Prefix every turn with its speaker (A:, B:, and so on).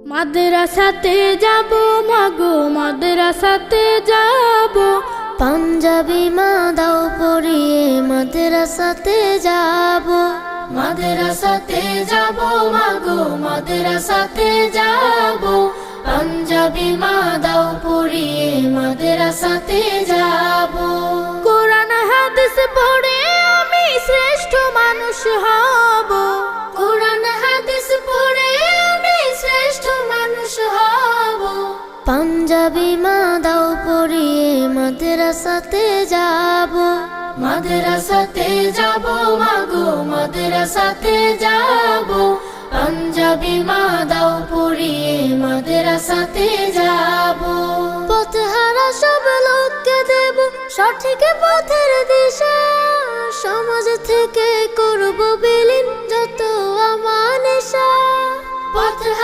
A: মাদ্রাসাতে যাব মাগো, মাদ্রাসাতে যাব।
B: পাঞ্জাবি মা দাও পরিয়ে মাদ্রাসাতে যাব।
A: মাদ্রাসাতে যাব মাগো, মাদ্রাসাতে যাব। পাঞ্জাবি মা দাও পরিয়ে মাদ্রাসাতে যাব। কোরআন হাদিস পড়ে আমি শ্রেষ্ঠ মানুষ হব। কোরআন হাদিস পড়ে আমি শ্রেষ্ঠ মানুষ হব।
B: পাঞ্জাবি মা দাও পরিয়ে মাদ্রাসাতে যাব।
A: মাদ্রাসাতে যাব মাগো, মাদ্রাসাতে যাব। পাঞ্জাবি মা দাও পরিয়ে মাদ্রাসাতে যাব।
B: পথহারা সব লোককে দেব সঠিক পথের দিশা। সমাজ থেকে করব বিলীন যত আমানিশা।
A: পথহারা